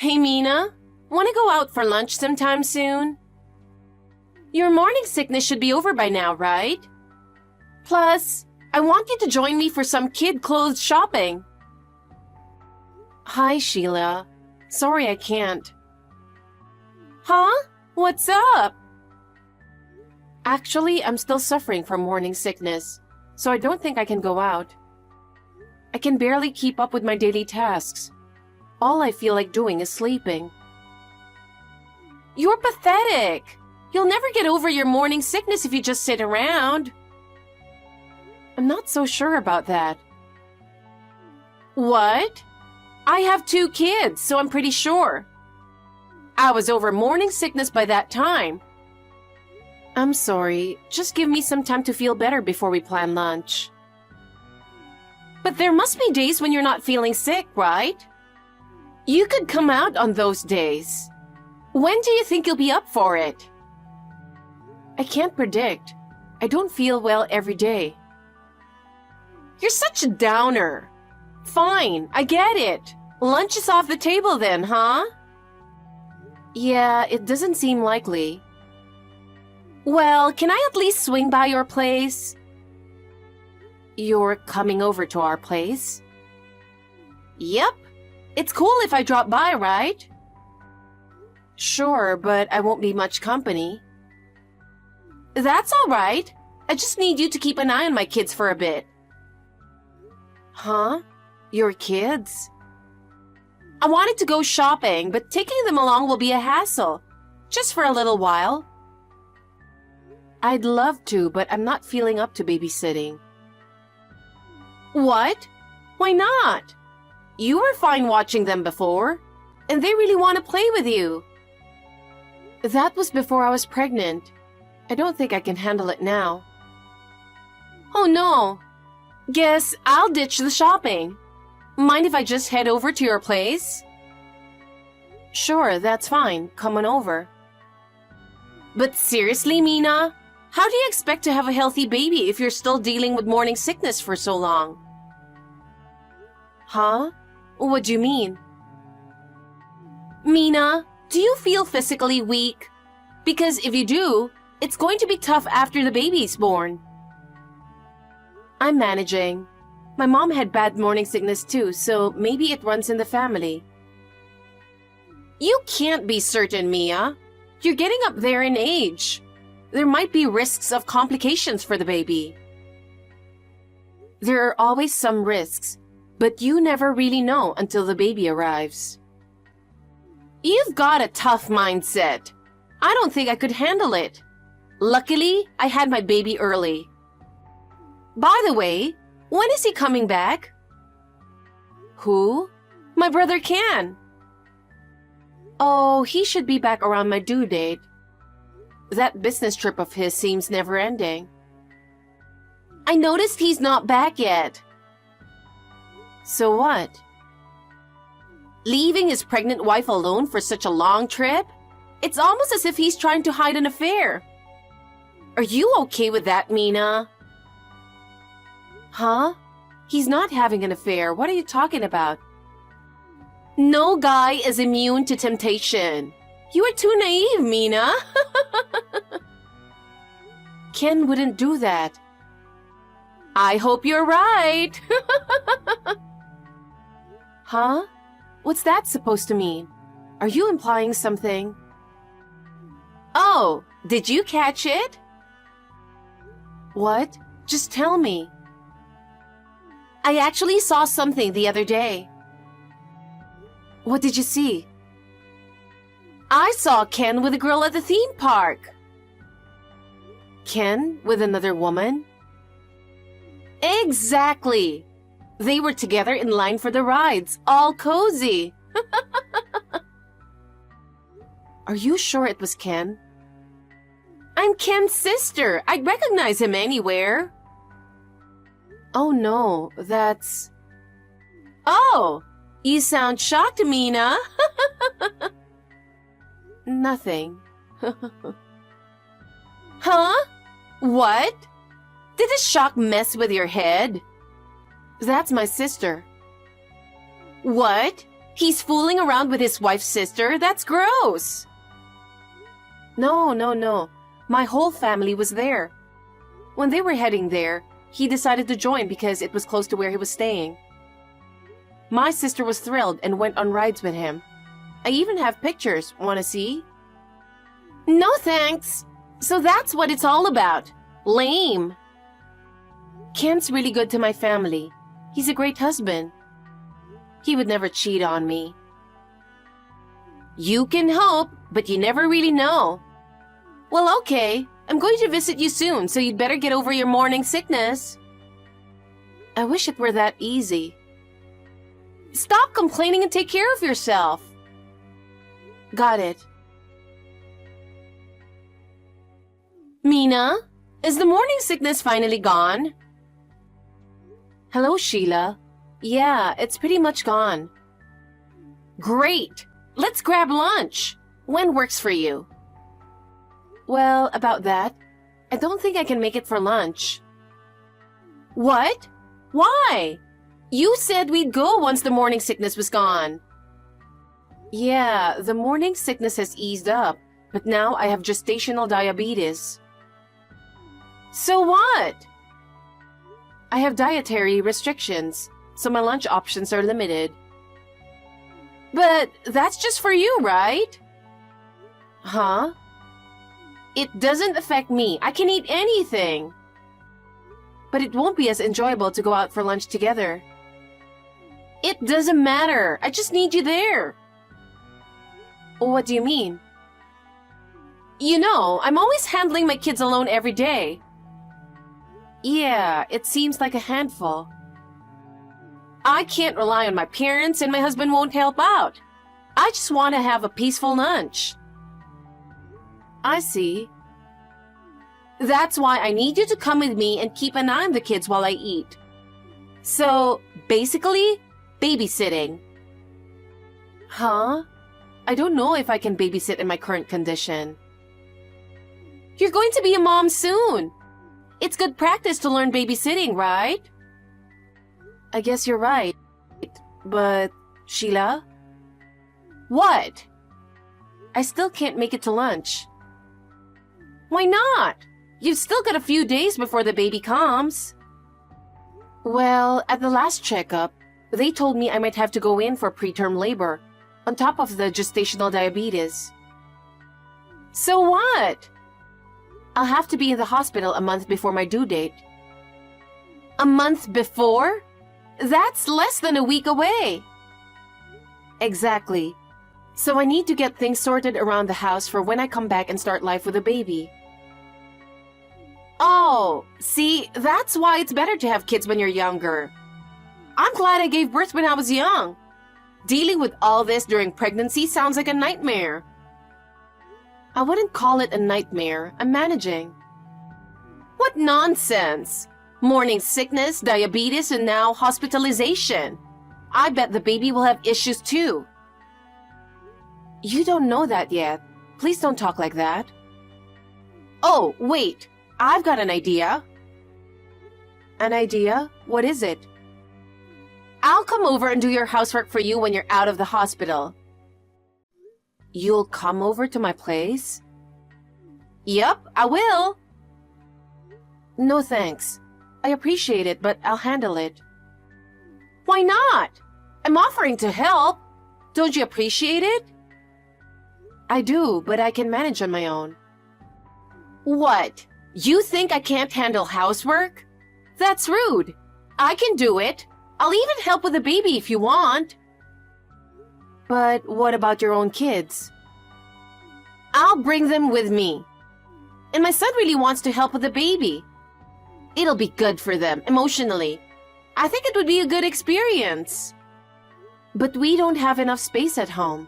Hey Mina, want to go out for lunch sometime soon? Your morning sickness should be over by now, right? Plus, I want you to join me for some kid clothes shopping. Hi, Sheila. Sorry I can't. Huh? What's up? Actually, I'm still suffering from morning sickness, so I don't think I can go out. I can barely keep up with my daily tasks. All I feel like doing is sleeping. You're pathetic. You'll never get over your morning sickness if you just sit around. I'm not so sure about that. What? I have 2 kids, so I'm pretty sure. I was over morning sickness by that time. I'm sorry. Just give me some time to feel better before we plan lunch. But there must be days when you're not feeling sick, right? You could come out on those days. When do you think you'll be up for it? I can't predict. I don't feel well every day. You're such a downer. Fine, I get it. Lunch is off the table then, huh? Yeah, it doesn't seem likely. Well, can I at least swing by your place? You're coming over to our place? Yep. It's cool if I drop by, right? Sure, but I won't be much company. That's all right. I just need you to keep an eye on my kids for a bit. Huh? Your kids? I wanted to go shopping, but taking them along will be a hassle. Just for a little while. I'd love to, but I'm not feeling up to babysitting. What? Why not? You were fine watching them before, and they really want to play with you. That was before I was pregnant. I don't think I can handle it now. Oh no. Guess I'll ditch the shopping. Mind if I just head over to your place? Sure, that's fine. Come on over. But seriously, Mina? How do you expect to have a healthy baby if you're still dealing with morning sickness for so long? Huh? What do you mean? Mina, do you feel physically weak? Because if you do, it's going to be tough after the baby's born. I'm managing. My mom had bad morning sickness too, so maybe it runs in the family. You can't be certain, Mia. You're getting up there in age. There might be risks of complications for the baby. There are always some risks, but you never really know until the baby arrives. You've got a tough mindset. I don't think I could handle it. Luckily, I had my baby early. By the way, when is he coming back? Who? My brother Ken. Oh, he should be back around my due date. That business trip of his seems never-ending. I noticed he's not back yet. So what? Leaving his pregnant wife alone for such a long trip? It's almost as if he's trying to hide an affair. Are you okay with that, Mina? Huh? He's not having an affair. What are you talking about? No guy is immune to temptation. You are too naive, Mina. Ken wouldn't do that. I hope you're right. Huh? What's that supposed to mean? Are you implying something? Oh, did you catch it? What? Just tell me. I actually saw something the other day. What did you see? I saw Ken with a girl at the theme park. Ken with another woman? Exactly. They were together in line for the rides, all cozy. Are you sure it was Ken? I'm Ken's sister. I'd recognize him anywhere. Oh no, that's... Oh, you sound shocked, Mina. Nothing. Huh? What? Did the shock mess with your head? That's my sister. What? He's fooling around with his wife's sister. That's gross. No. My whole family was there. When they were heading there, he decided to join because it was close to where he was staying. My sister was thrilled and went on rides with him. I even have pictures. Want to see? No thanks. So that's what it's all about. Lame. Ken's really good to my family. He's a great husband. He would never cheat on me. You can hope, but you never really know. Well, okay. I'm going to visit you soon, so you'd better get over your morning sickness. I wish it were that easy. Stop complaining and take care of yourself. Got it. Mina, is the morning sickness finally gone? Hello, Sheila. Yeah, it's pretty much gone. Great! Let's grab lunch. When works for you? Well, about that. I don't think I can make it for lunch. What? Why? You said we'd go once the morning sickness was gone. Yeah, the morning sickness has eased up, but now I have gestational diabetes. So what? I have dietary restrictions, so my lunch options are limited. But that's just for you, right? Huh? It doesn't affect me. I can eat anything. But it won't be as enjoyable to go out for lunch together. It doesn't matter. I just need you there. What do you mean? You know, I'm always handling my kids alone every day. Yeah, it seems like a handful. I can't rely on my parents and my husband won't help out. I just want to have a peaceful lunch. I see. That's why I need you to come with me and keep an eye on the kids while I eat. So, basically, babysitting. Huh? I don't know if I can babysit in my current condition. You're going to be a mom soon. It's good practice to learn babysitting, right? I guess you're right. But, Sheila? What? I still can't make it to lunch. Why not? You've still got a few days before the baby comes. Well, at the last checkup, they told me I might have to go in for preterm labor, on top of the gestational diabetes. So what? I'll have to be in the hospital a month before my due date. A month before? That's less than a week away. Exactly. So I need to get things sorted around the house for when I come back and start life with a baby. Oh, see, that's why it's better to have kids when you're younger. I'm glad I gave birth when I was young. Dealing with all this during pregnancy sounds like a nightmare. I wouldn't call it a nightmare. I'm managing. What nonsense! Morning sickness, diabetes, and now hospitalization. I bet the baby will have issues too. You don't know that yet. Please don't talk like that. Oh, wait. I've got an idea. An idea? What is it? I'll come over and do your housework for you when you're out of the hospital. You'll come over to my place? Yep, I will. No thanks. I appreciate it, but I'll handle it. Why not? I'm offering to help. Don't you appreciate it? I do, but I can manage on my own. What? You think I can't handle housework? That's rude. I can do it. I'll even help with the baby if you want. But what about your own kids? I'll bring them with me. And my son really wants to help with the baby. It'll be good for them, emotionally. I think it would be a good experience. But we don't have enough space at home.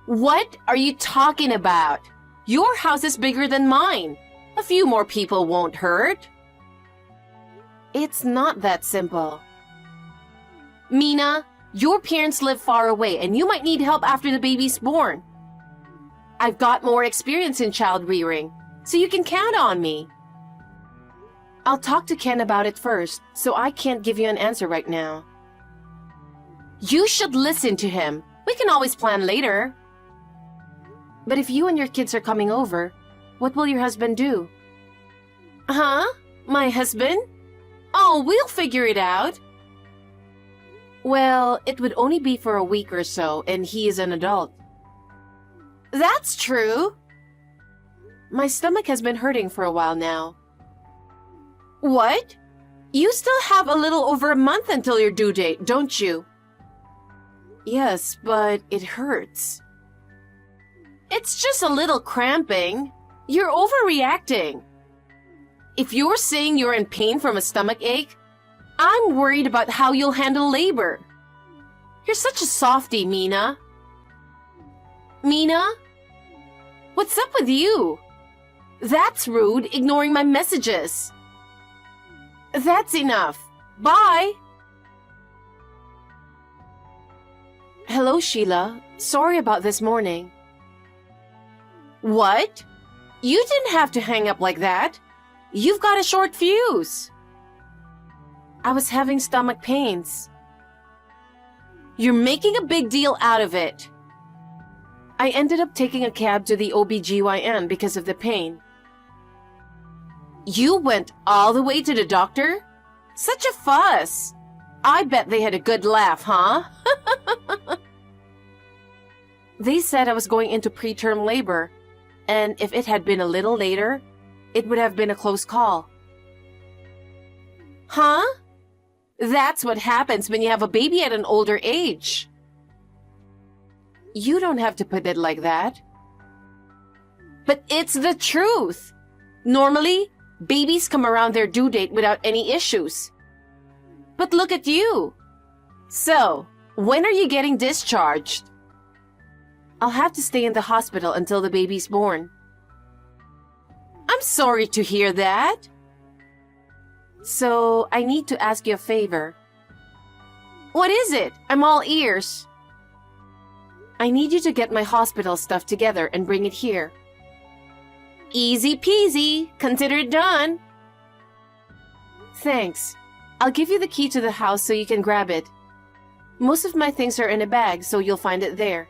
What are you talking about? Your house is bigger than mine. A few more people won't hurt. It's not that simple. Mina, your parents live far away and you might need help after the baby's born. I've got more experience in child rearing, so you can count on me. I'll talk to Ken about it first, so I can't give you an answer right now. You should listen to him. We can always plan later. But if you and your kids are coming over, what will your husband do? Huh? My husband? Oh, we'll figure it out. Well, it would only be for a week or so, and he is an adult. That's true. My stomach has been hurting for a while now. What? You still have a little over a month until your due date, don't you? Yes, but it hurts. It's just a little cramping. You're overreacting. If you're saying you're in pain from a stomach ache, I'm worried about how you'll handle labor. You're such a softie, Mina. Mina? What's up with you? That's rude, ignoring my messages. That's enough. Bye. Hello, Sheila. Sorry about this morning. What? You didn't have to hang up like that. You've got a short fuse. I was having stomach pains. You're making a big deal out of it. I ended up taking a cab to the OBGYN because of the pain. You went all the way to the doctor? Such a fuss. I bet they had a good laugh, huh? They said I was going into preterm labor, and if it had been a little later, it would have been a close call. Huh? That's what happens when you have a baby at an older age. You don't have to put it like that. But it's the truth. Normally, babies come around their due date without any issues. But look at you. So, when are you getting discharged? I'll have to stay in the hospital until the baby's born. I'm sorry to hear that. So, I need to ask you a favor. What is it? I'm all ears. I need you to get my hospital stuff together and bring it here. Easy peasy. Consider it done. Thanks. I'll give you the key to the house so you can grab it. Most of my things are in a bag, so you'll find it there.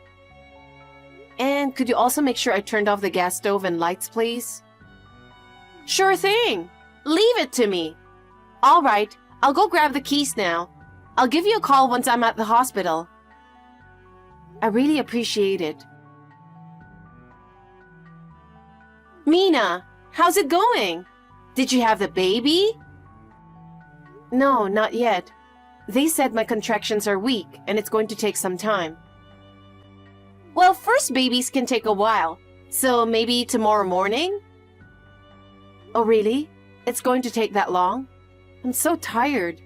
And could you also make sure I turned off the gas stove and lights, please? Sure thing. Leave it to me. All right, I'll go grab the keys now. I'll give you a call once I'm at the hospital. I really appreciate it. Mina, how's it going? Did you have the baby? No, not yet. They said my contractions are weak and it's going to take some time. Well, first babies can take a while, so maybe tomorrow morning? Oh, really? It's going to take that long? I'm so tired.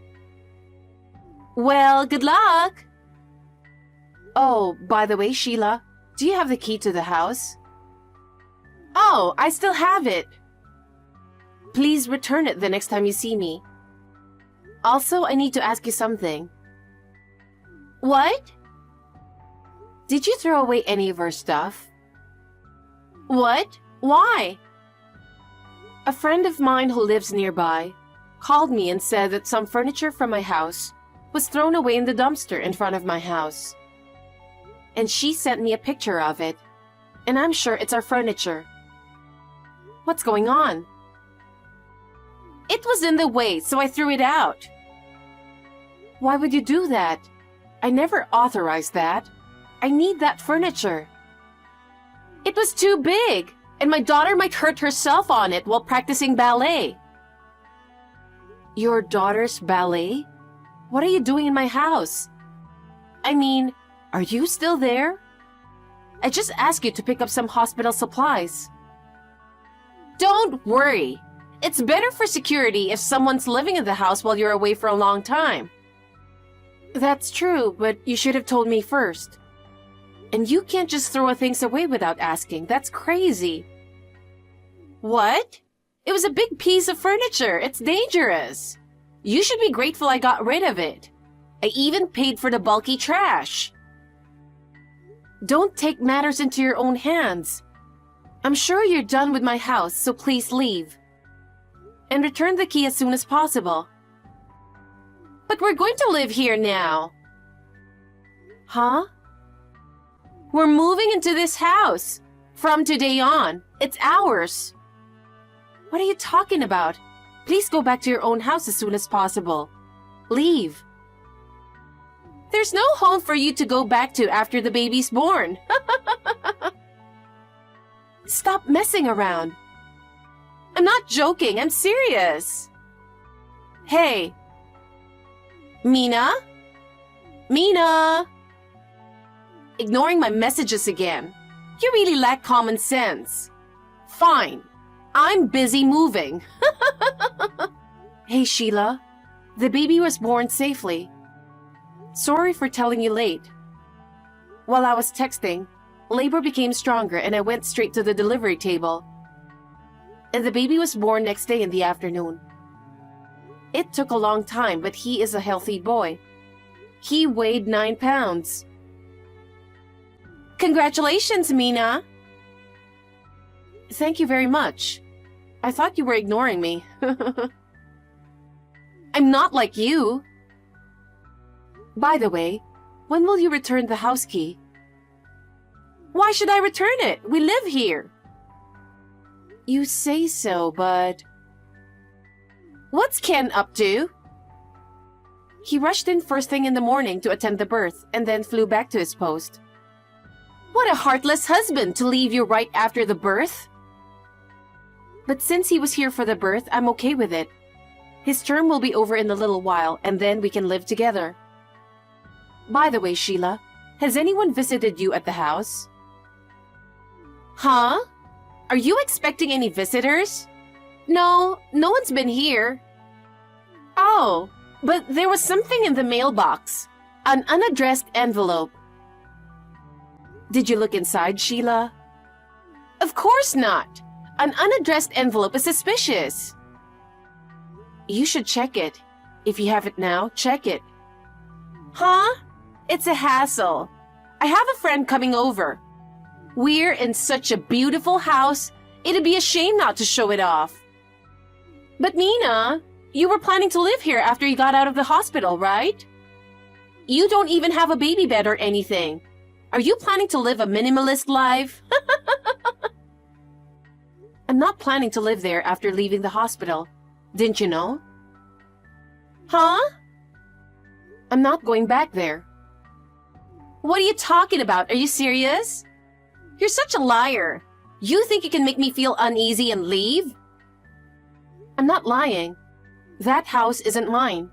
Well, good luck! Oh, by the way, Sheila, do you have the key to the house? Oh, I still have it. Please return it the next time you see me. Also, I need to ask you something. What? Did you throw away any of our stuff? What? Why? A friend of mine who lives nearby called me and said that some furniture from my house was thrown away in the dumpster in front of my house. And she sent me a picture of it, and I'm sure it's our furniture. What's going on? It was in the way, so I threw it out. Why would you do that? I never authorized that. I need that furniture. It was too big, and my daughter might hurt herself on it while practicing ballet. Your daughter's ballet? What are you doing in my house? I mean, are you still there? I just asked you to pick up some hospital supplies. Don't worry. It's better for security if someone's living in the house while you're away for a long time. That's true, but you should have told me first. And you can't just throw things away without asking. That's crazy. What? It was a big piece of furniture. It's dangerous. You should be grateful I got rid of it. I even paid for the bulky trash. Don't take matters into your own hands. I'm sure you're done with my house, so please leave. And return the key as soon as possible. But we're going to live here now. Huh? We're moving into this house. From today on, it's ours. What are you talking about? Please go back to your own house as soon as possible. Leave. There's no home for you to go back to after the baby's born. Stop messing around. I'm not joking, I'm serious. Hey. Mina? Mina? Ignoring my messages again. You really lack common sense. Fine. I'm busy moving. Hey, Sheila. The baby was born safely. Sorry for telling you late. While I was texting, labor became stronger and I went straight to the delivery table. And the baby was born next day in the afternoon. It took a long time, but he is a healthy boy. He weighed 9 pounds. Congratulations, Mina. Thank you very much. I thought you were ignoring me. I'm not like you. By the way, when will you return the house key? Why should I return it? We live here. You say so, but... What's Ken up to? He rushed in first thing in the morning to attend the birth and then flew back to his post. What a heartless husband to leave you right after the birth. But since he was here for the birth, I'm okay with it. His term will be over in a little while and then we can live together. By the way, Sheila, has anyone visited you at the house? Huh? Are you expecting any visitors? No, no one's been here. Oh, but there was something in the mailbox. An unaddressed envelope. Did you look inside, Sheila? Of course not. An unaddressed envelope is suspicious. You should check it. If you have it now, check it. Huh? It's a hassle. I have a friend coming over. We're in such a beautiful house, it'd be a shame not to show it off. But Mina, you were planning to live here after you got out of the hospital, right? You don't even have a baby bed or anything. Are you planning to live a minimalist life? I'm not planning to live there after leaving the hospital. Didn't you know? Huh? I'm not going back there. What are you talking about? Are you serious? You're such a liar. You think you can make me feel uneasy and leave? I'm not lying. That house isn't mine.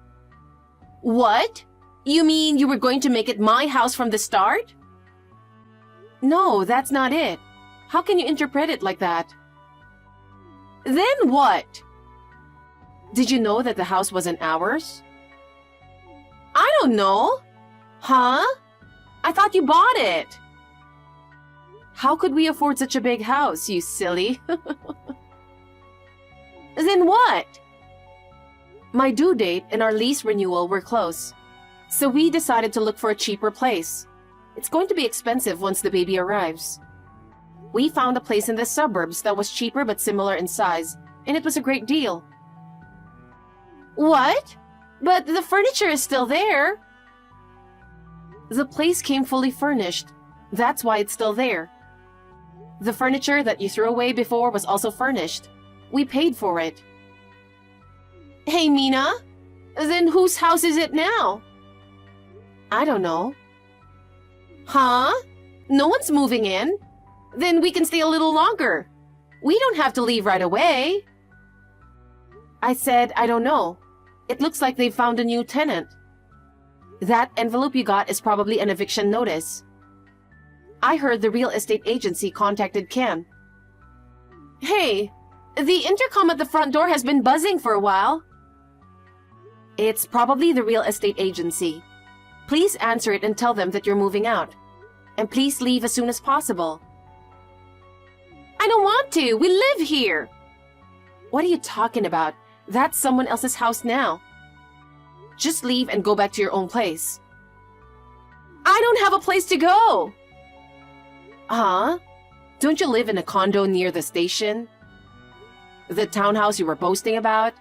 What? You mean you were going to make it my house from the start? No, that's not it. How can you interpret it like that? Then what? Did you know that the house wasn't ours? I don't know. Huh? I thought you bought it. How could we afford such a big house, you silly? Then what? My due date and our lease renewal were close, so we decided to look for a cheaper place. It's going to be expensive once the baby arrives. We found a place in the suburbs that was cheaper but similar in size, and it was a great deal. What? But the furniture is still there. The place came fully furnished. That's why it's still there. The furniture that you threw away before was also furnished. We paid for it. Hey, Mina, then whose house is it now? I don't know. Huh? No one's moving in? Then we can stay a little longer. We don't have to leave right away. I said, I don't know. It looks like they've found a new tenant. That envelope you got is probably an eviction notice. I heard the real estate agency contacted Ken. Hey, the intercom at the front door has been buzzing for a while. It's probably the real estate agency. Please answer it and tell them that you're moving out. And please leave as soon as possible. I don't want to. We live here. What are you talking about? That's someone else's house now. Just leave and go back to your own place. I don't have a place to go. Huh? Don't you live in a condo near the station? The townhouse you were boasting about?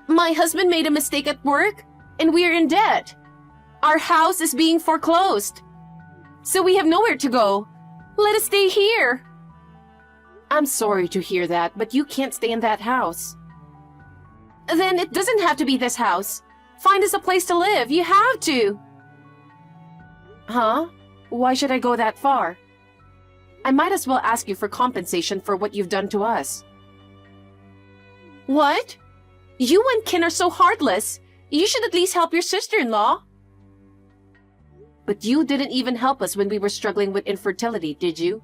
My husband made a mistake at work, and we're in debt. Our house is being foreclosed. So we have nowhere to go. Let us stay here. I'm sorry to hear that, but you can't stay in that house. Then it doesn't have to be this house. Find us a place to live. You have to. Huh? Why should I go that far? I might as well ask you for compensation for what you've done to us. What? You and Ken are so heartless. You should at least help your sister-in-law. But you didn't even help us when we were struggling with infertility, did you?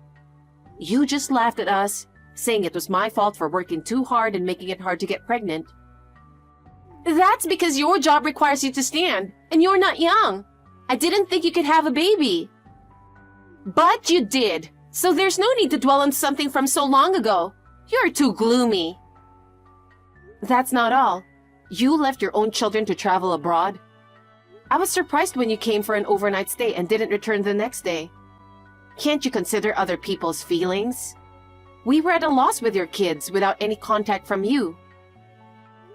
You just laughed at us, saying it was my fault for working too hard and making it hard to get pregnant. That's because your job requires you to stand, and you're not young. I didn't think you could have a baby. But you did, so there's no need to dwell on something from so long ago. You're too gloomy. That's not all. You left your own children to travel abroad. I was surprised when you came for an overnight stay and didn't return the next day. Can't you consider other people's feelings? We were at a loss with your kids without any contact from you.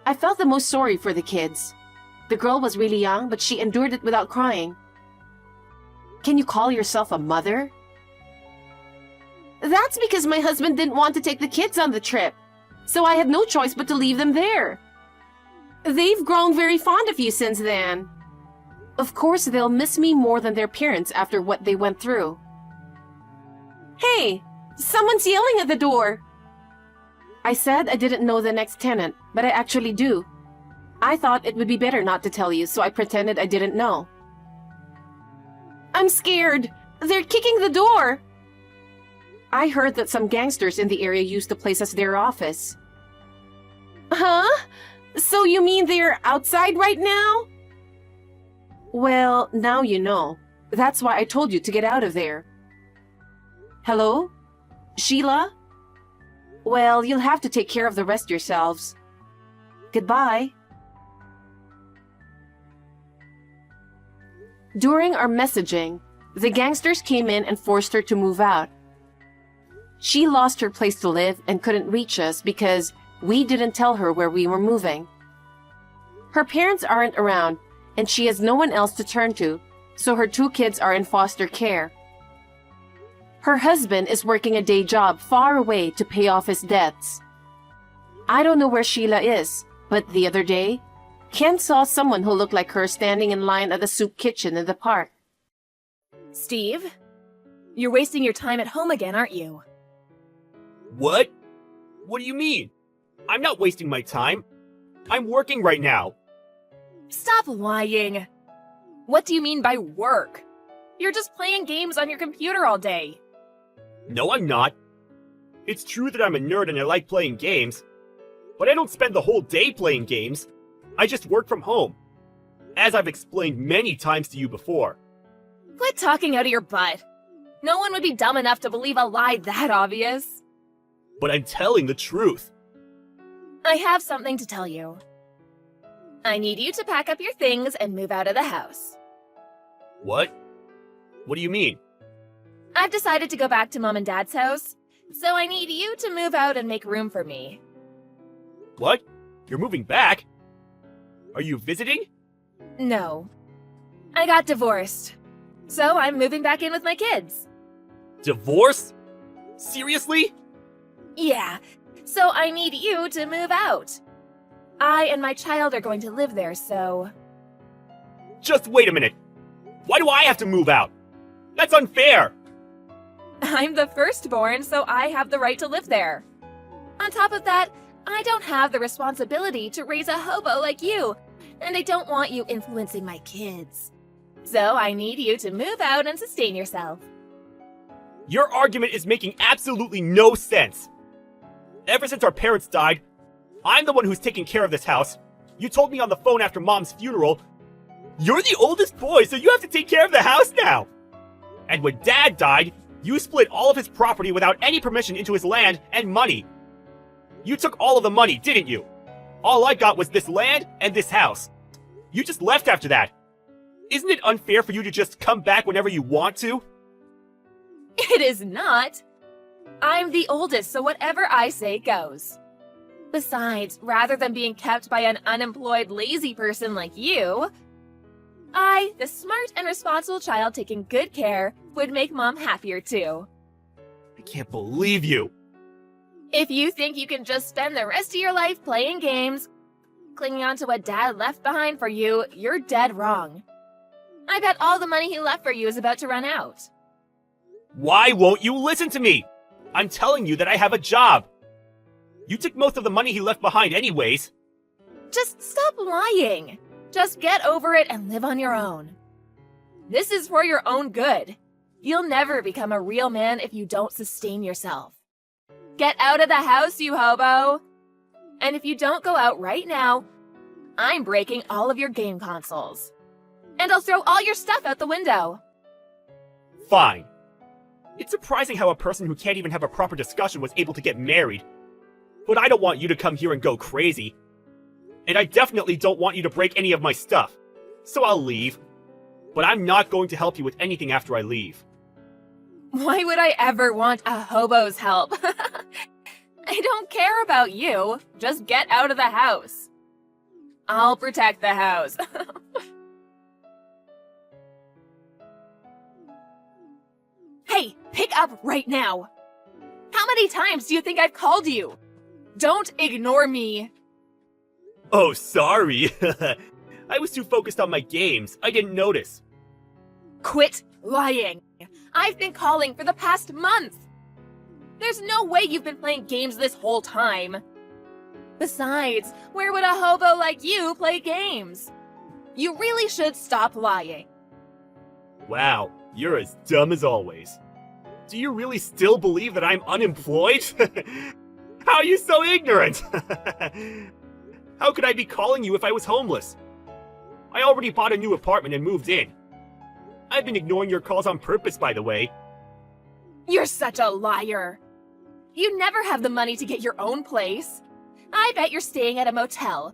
I felt the most sorry for the kids. The girl was really young, but she endured it without crying. Can you call yourself a mother? That's because my husband didn't want to take the kids on the trip, so I had no choice but to leave them there. They've grown very fond of you since then. Of course, they'll miss me more than their parents after what they went through. Hey, someone's yelling at the door. I said I didn't know the next tenant, but I actually do. I thought it would be better not to tell you, so I pretended I didn't know. I'm scared. They're kicking the door. I heard that some gangsters in the area used the place as their office. Huh? So you mean they're outside right now? Well, now you know. That's why I told you to get out of there. Hello? Sheila? Well, you'll have to take care of the rest yourselves. Goodbye. During our messaging, the gangsters came in and forced her to move out. She lost her place to live and couldn't reach us because we didn't tell her where we were moving. Her parents aren't around, and she has no one else to turn to, so her 2 kids are in foster care. Her husband is working a day job far away to pay off his debts. I don't know where Sheila is, but the other day, Ken saw someone who looked like her standing in line at the soup kitchen in the park. Steve, you're wasting your time at home again, aren't you? What? What do you mean? I'm not wasting my time. I'm working right now. Stop lying. What do you mean by work? You're just playing games on your computer all day. No, I'm not. It's true that I'm a nerd and I like playing games, but I don't spend the whole day playing games. I just work from home, as I've explained many times to you before. Quit talking out of your butt. No one would be dumb enough to believe a lie that obvious. But I'm telling the truth. I have something to tell you. I need you to pack up your things and move out of the house. What? What do you mean? I've decided to go back to Mom and Dad's house, so I need you to move out and make room for me. What? You're moving back? Are you visiting? No. I got divorced, so I'm moving back in with my kids. Divorce? Seriously? Yeah, so I need you to move out. I and my child are going to live there, so... Just wait a minute. Why do I have to move out? That's unfair! I'm the firstborn, so I have the right to live there. On top of that, I don't have the responsibility to raise a hobo like you, and I don't want you influencing my kids. So I need you to move out and sustain yourself. Your argument is making absolutely no sense. Ever since our parents died, I'm the one who's taking care of this house. You told me on the phone after Mom's funeral, you're the oldest boy, so you have to take care of the house now. And when Dad died, you split all of his property without any permission into his land and money. You took all of the money, didn't you? All I got was this land and this house. You just left after that. Isn't it unfair for you to just come back whenever you want to? It is not. I'm the oldest, so whatever I say goes. Besides, rather than being kept by an unemployed, lazy person like you, I, the smart and responsible child taking good care, would make Mom happier too. I can't believe you. If you think you can just spend the rest of your life playing games, clinging on to what Dad left behind for you, you're dead wrong. I bet all the money he left for you is about to run out. Why won't you listen to me? I'm telling you that I have a job. You took most of the money he left behind anyways. Just stop lying. Just get over it and live on your own. This is for your own good. You'll never become a real man if you don't sustain yourself. Get out of the house, you hobo! And if you don't go out right now, I'm breaking all of your game consoles. And I'll throw all your stuff out the window. Fine. It's surprising how a person who can't even have a proper discussion was able to get married. But I don't want you to come here and go crazy. And I definitely don't want you to break any of my stuff. So I'll leave. But I'm not going to help you with anything after I leave. Why would I ever want a hobo's help? I don't care about you. Just get out of the house. I'll protect the house. Hey, pick up right now. How many times do you think I've called you? Don't ignore me. Oh, sorry. I was too focused on my games. I didn't notice. Quit lying. I've been calling for the past month. There's no way you've been playing games this whole time. Besides, where would a hobo like you play games? You really should stop lying. Wow, you're as dumb as always. Do you really still believe that I'm unemployed? How are you so ignorant? How could I be calling you if I was homeless? I already bought a new apartment and moved in. I've been ignoring your calls on purpose, by the way. You're such a liar. You never have the money to get your own place. I bet you're staying at a motel.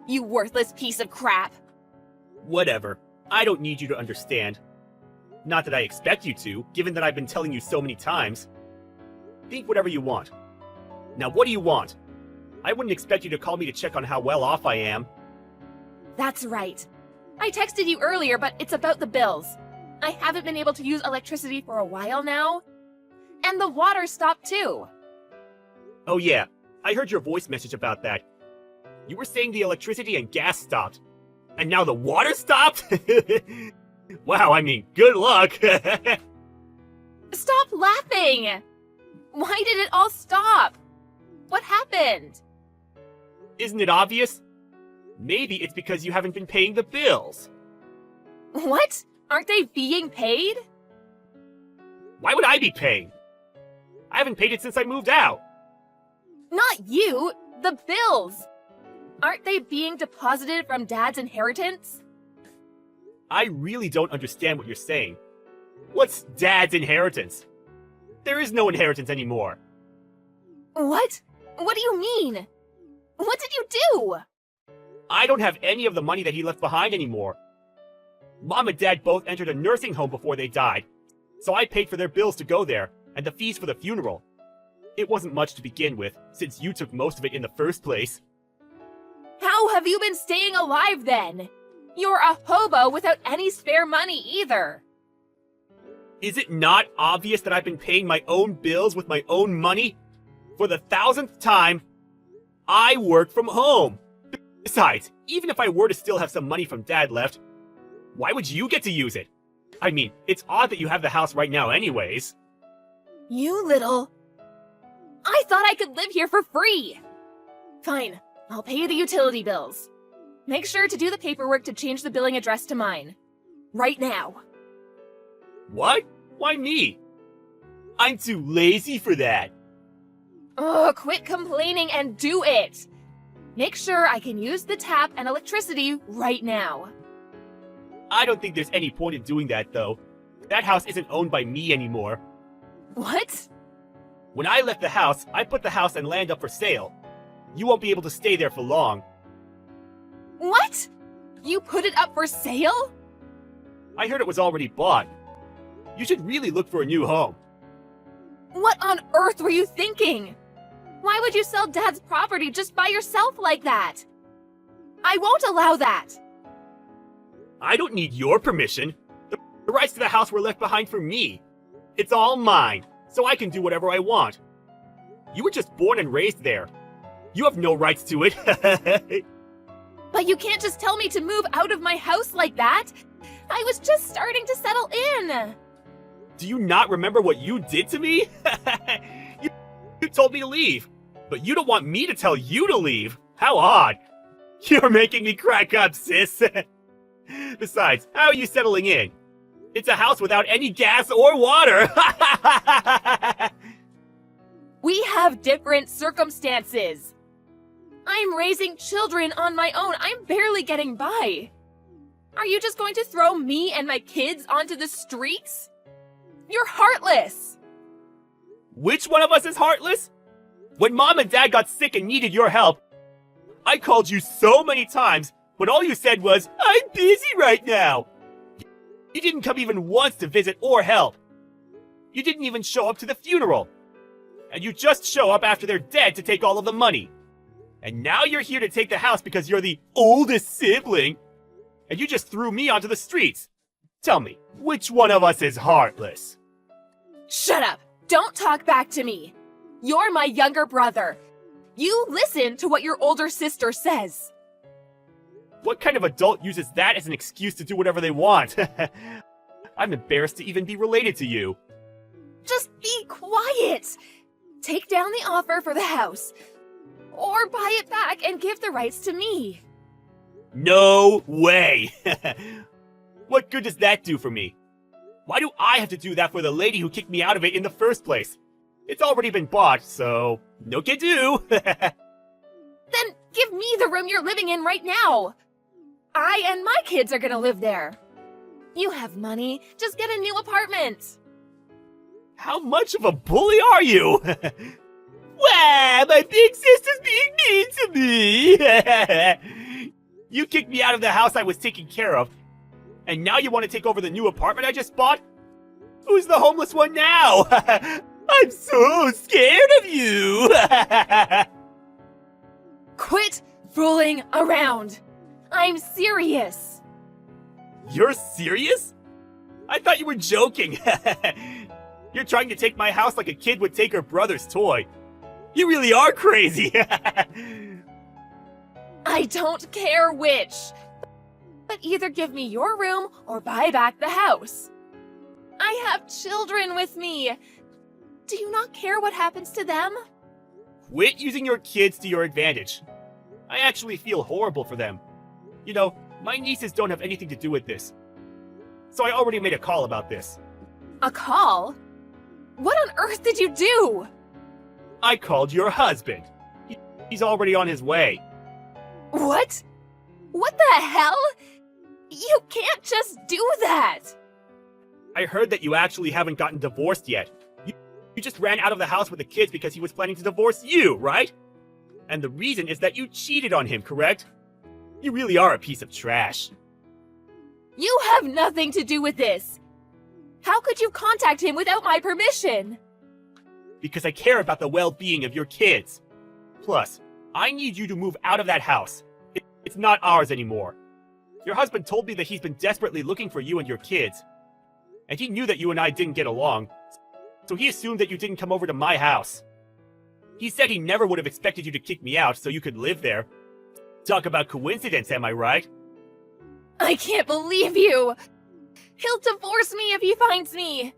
You worthless piece of crap. Whatever. I don't need you to understand. Not that I expect you to, given that I've been telling you so many times. Think whatever you want. Now what do you want? I wouldn't expect you to call me to check on how well off I am. That's right. I texted you earlier, but it's about the bills. I haven't been able to use electricity for a while now. And the water stopped too. Oh yeah, I heard your voice message about that. You were saying the electricity and gas stopped. And now the water stopped? Wow, I mean, good luck. Stop laughing! Why did it all stop? What happened? Isn't it obvious? Maybe it's because you haven't been paying the bills. What? Aren't they being paid? Why would I be paying? I haven't paid it since I moved out. Not you, the bills. Aren't they being deposited from Dad's inheritance? I really don't understand what you're saying. What's Dad's inheritance? There is no inheritance anymore. What? What do you mean? What did you do? I don't have any of the money that he left behind anymore. Mom and Dad both entered a nursing home before they died, so I paid for their bills to go there and the fees for the funeral. It wasn't much to begin with, since you took most of it in the first place. How have you been staying alive then? You're a hobo without any spare money either. Is it not obvious that I've been paying my own bills with my own money? For the 1000th time, I work from home. Besides, even if I were to still have some money from Dad left, why would you get to use it? I mean, it's odd that you have the house right now anyways. You little... I thought I could live here for free. Fine, I'll pay the utility bills. Make sure to do the paperwork to change the billing address to mine. Right now. What? Why me? I'm too lazy for that. Ugh, quit complaining and do it! Make sure I can use the tap and electricity right now. I don't think there's any point in doing that, though. That house isn't owned by me anymore. What? When I left the house, I put the house and land up for sale. You won't be able to stay there for long. What? You put it up for sale? I heard it was already bought. You should really look for a new home. What on earth were you thinking? Why would you sell Dad's property just by yourself like that? I won't allow that. I don't need your permission. The rights to the house were left behind for me. It's all mine, so I can do whatever I want. You were just born and raised there. You have no rights to it. But you can't just tell me to move out of my house like that. I was just starting to settle in. Do you not remember what you did to me? You told me to leave, but you don't want me to tell you to leave. How odd. You're making me crack up, sis. Besides, how are you settling in? It's a house without any gas or water. We have different circumstances. I'm raising children on my own. I'm barely getting by. Are you just going to throw me and my kids onto the streets? You're heartless. Which one of us is heartless? When Mom and Dad got sick and needed your help, I called you so many times, but all you said was, "I'm busy right now." You didn't come even once to visit or help. You didn't even show up to the funeral. And you just show up after they're dead to take all of the money. And now you're here to take the house because you're the oldest sibling. And you just threw me onto the streets. Tell me, which one of us is heartless? Shut up. Don't talk back to me. You're my younger brother. You listen to what your older sister says. What kind of adult uses that as an excuse to do whatever they want? I'm embarrassed to even be related to you. Just be quiet. Take down the offer for the house. Or buy it back and give the rights to me. No way! What good does that do for me? Why do I have to do that for the lady who kicked me out of it in the first place? It's already been bought, so no can do. Then give me the room you're living in right now. I and my kids are gonna live there. You have money. Just get a new apartment. How much of a bully are you? Wow, my big sister's being mean to me. You kicked me out of the house I was taking care of, and now you want to take over the new apartment I just bought? Who's the homeless one now? I'm so scared of you. Quit fooling around. I'm serious. You're serious? I thought you were joking. You're trying to take my house like a kid would take her brother's toy. You really are crazy. I don't care which. But either give me your room or buy back the house. I have children with me. Do you not care what happens to them? Quit using your kids to your advantage. I actually feel horrible for them. You know, my nieces don't have anything to do with this. So I already made a call about this. A call? What on earth did you do? I called your husband. He's already on his way. What? What the hell? You can't just do that! I heard that you actually haven't gotten divorced yet. You just ran out of the house with the kids because he was planning to divorce you, right? And the reason is that you cheated on him, correct? You really are a piece of trash. You have nothing to do with this. How could you contact him without my permission? Because I care about the well-being of your kids. Plus, I need you to move out of that house. It's not ours anymore. Your husband told me that he's been desperately looking for you and your kids. And he knew that you and I didn't get along, so he assumed that you didn't come over to my house. He said he never would have expected you to kick me out so you could live there. Talk about coincidence, am I right? I can't believe you! He'll divorce me if he finds me!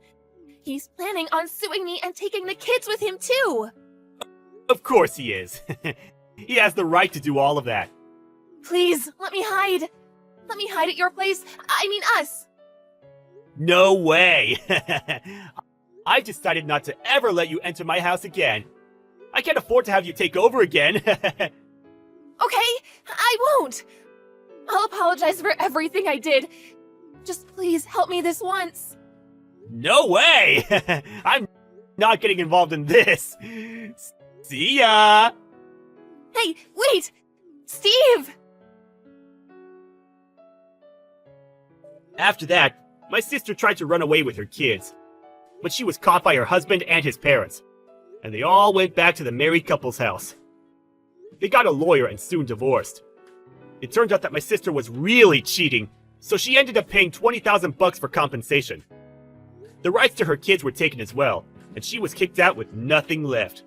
He's planning on suing me and taking the kids with him too! Of course he is. He has the right to do all of that. Please, let me hide! Let me hide at your place. I mean us! No way! I've decided not to ever let you enter my house again. I can't afford to have you take over again. Okay, I won't! I'll apologize for everything I did. Just please help me this once. No way! I'm not getting involved in this. See ya! Hey, wait! Steve! After that, my sister tried to run away with her kids. But she was caught by her husband and his parents. And they all went back to the married couple's house. They got a lawyer and soon divorced. It turned out that my sister was really cheating, So she ended up paying 20,000 bucks for compensation. The rights to her kids were taken as well, and she was kicked out with nothing left.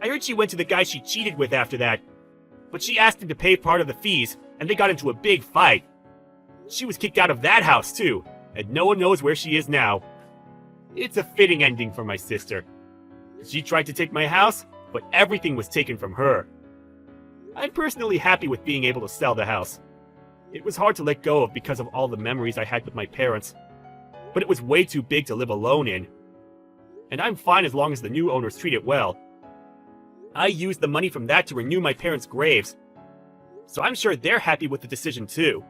I heard she went to the guy she cheated with after that, but she asked him to pay part of the fees, and they got into a big fight. She was kicked out of that house too, and no one knows where she is now. It's a fitting ending for my sister. She tried to take my house, but everything was taken from her. I'm personally happy with being able to sell the house. It was hard to let go of because of all the memories I had with my parents, but it was way too big to live alone in. And I'm fine as long as the new owners treat it well. I used the money from that to renew my parents' graves, so I'm sure they're happy with the decision too.